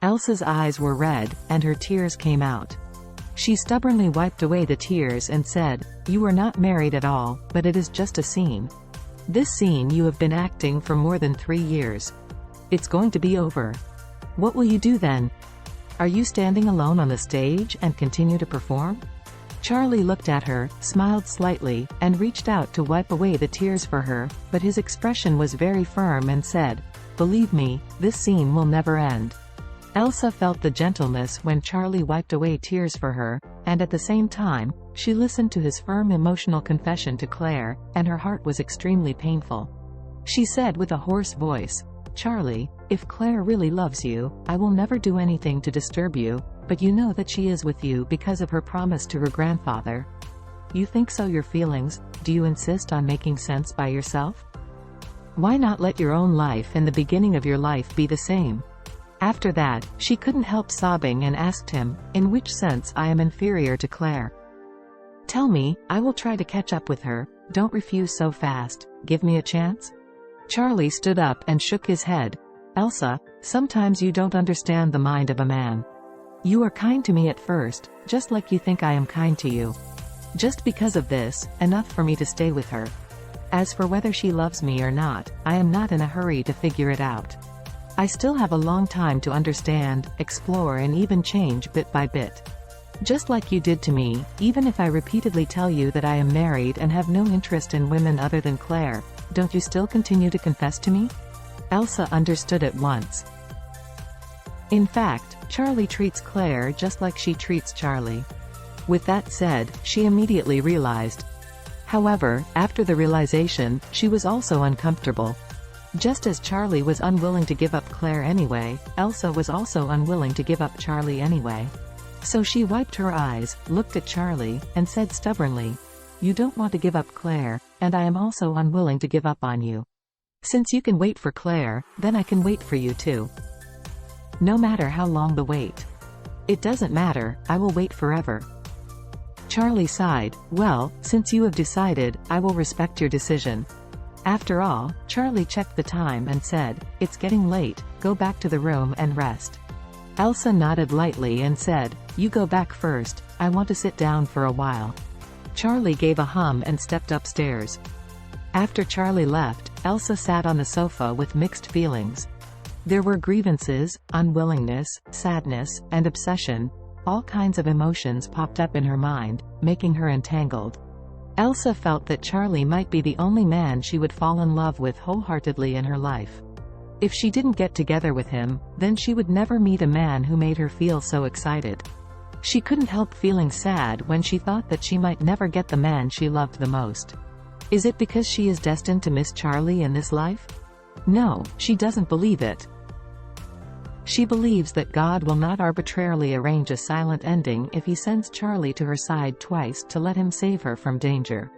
Elsa's eyes were red, and her tears came out. She stubbornly wiped away the tears and said, "You are not married at all, but it is just a scene. This scene you have been acting for more than 3 years. It's going to be over. What will you do then? Are you standing alone on the stage and continue to perform?" Charlie looked at her, smiled slightly, and reached out to wipe away the tears for her, but his expression was very firm and said, "Believe me, this scene will never end." Elsa felt the gentleness when Charlie wiped away tears for her, and at the same time, she listened to his firm emotional confession to Claire, and her heart was extremely painful. She said with a hoarse voice, "Charlie, if Claire really loves you, I will never do anything to disturb you, but you know that she is with you because of her promise to her grandfather. You think so your feelings, do you insist on making sense by yourself? Why not let your own life and the beginning of your life be the same?" After that, she couldn't help sobbing and asked him, "In which sense I am inferior to Claire? Tell me, I will try to catch up with her. Don't refuse so fast, give me a chance." Charlie stood up and shook his head. "Elsa, sometimes you don't understand the mind of a man. You are kind to me at first, just like you think I am kind to you. Just because of this, enough for me to stay with her. As for whether she loves me or not, I am not in a hurry to figure it out. I still have a long time to understand, explore and even change bit by bit. Just like you did to me, even if I repeatedly tell you that I am married and have no interest in women other than Claire, don't you still continue to confess to me?" Elsa understood at once. In fact, Charlie treats Claire just like she treats Charlie. With that said, she immediately realized. However, after the realization, she was also uncomfortable. Just as Charlie was unwilling to give up Claire anyway, Elsa was also unwilling to give up Charlie anyway. So she wiped her eyes, looked at Charlie, and said stubbornly, "You don't want to give up Claire, and I am also unwilling to give up on you. Since you can wait for Claire, then I can wait for you too. No matter how long the wait. It doesn't matter, I will wait forever." Charlie sighed, "Well, since you have decided, I will respect your decision." After all, Charlie checked the time and said, "It's getting late, go back to the room and rest." Elsa nodded lightly and said, "You go back first, I want to sit down for a while." Charlie gave a hum and stepped upstairs. After Charlie left, Elsa sat on the sofa with mixed feelings. There were grievances, unwillingness, sadness, and obsession. All kinds of emotions popped up in her mind, making her entangled. Elsa felt that Charlie might be the only man she would fall in love with wholeheartedly in her life. If she didn't get together with him, then she would never meet a man who made her feel so excited. She couldn't help feeling sad when she thought that she might never get the man she loved the most. Is it because she is destined to miss Charlie in this life? No, she doesn't believe it. She believes that God will not arbitrarily arrange a silent ending if he sends Charlie to her side twice to let him save her from danger.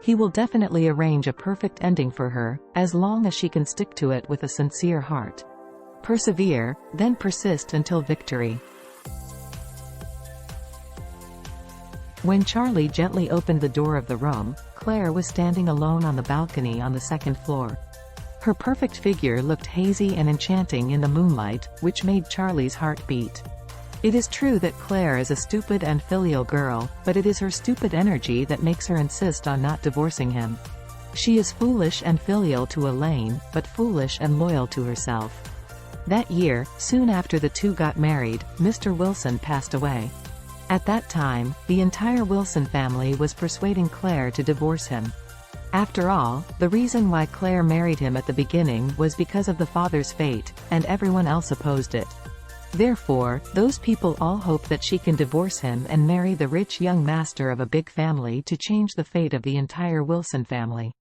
He will definitely arrange a perfect ending for her, as long as she can stick to it with a sincere heart. Persevere, then persist until victory. When Charlie gently opened the door of the room, Claire was standing alone on the balcony on the second floor. Her perfect figure looked hazy and enchanting in the moonlight, which made Charlie's heart beat. It is true that Claire is a stupid and filial girl, but it is her stupid energy that makes her insist on not divorcing him. She is foolish and filial to Elaine, but foolish and loyal to herself. That year, soon after the two got married, Mr. Wilson passed away. At that time, the entire Wilson family was persuading Claire to divorce him. After all, the reason why Claire married him at the beginning was because of the father's fate, and everyone else opposed it. Therefore, those people all hope that she can divorce him and marry the rich young master of a big family to change the fate of the entire Wilson family.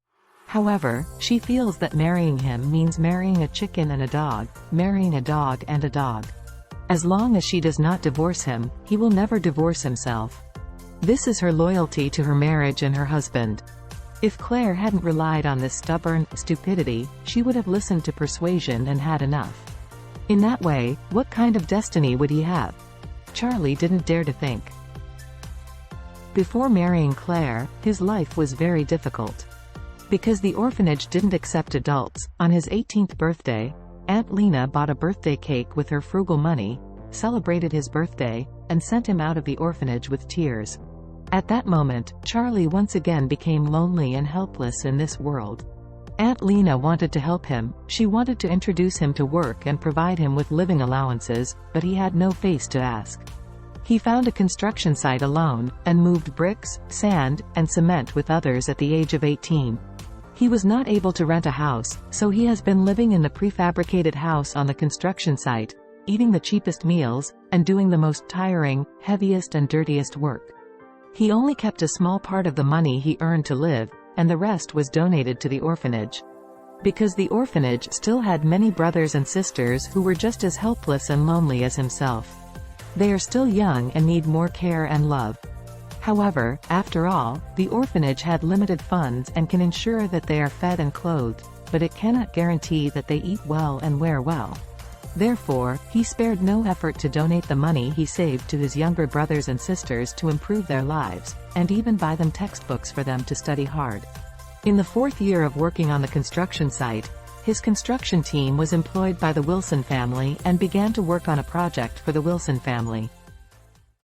However, she feels that marrying him means marrying a chicken and a dog, marrying a dog and a dog. As long as she does not divorce him, he will never divorce himself. This is her loyalty to her marriage and her husband. If Claire hadn't relied on this stubborn stupidity, she would have listened to persuasion and had enough. In that way, what kind of destiny would he have? Charlie didn't dare to think. Before marrying Claire, his life was very difficult. Because the orphanage didn't accept adults, on his 18th birthday, Aunt Lena bought a birthday cake with her frugal money, celebrated his birthday, and sent him out of the orphanage with tears. At that moment, Charlie once again became lonely and helpless in this world. Aunt Lena wanted to help him. She wanted to introduce him to work and provide him with living allowances, but he had no face to ask. He found a construction site alone, and moved bricks, sand, and cement with others at the age of 18. He was not able to rent a house, so he has been living in the prefabricated house on the construction site, eating the cheapest meals, and doing the most tiring, heaviest and dirtiest work. He only kept a small part of the money he earned to live, and the rest was donated to the orphanage. Because the orphanage still had many brothers and sisters who were just as helpless and lonely as himself. They are still young and need more care and love. However, after all, the orphanage had limited funds and can ensure that they are fed and clothed, but it cannot guarantee that they eat well and wear well. Therefore, he spared no effort to donate the money he saved to his younger brothers and sisters to improve their lives, and even buy them textbooks for them to study hard. In the 4th year of working on the construction site, his construction team was employed by the Wilson family and began to work on a project for the Wilson family.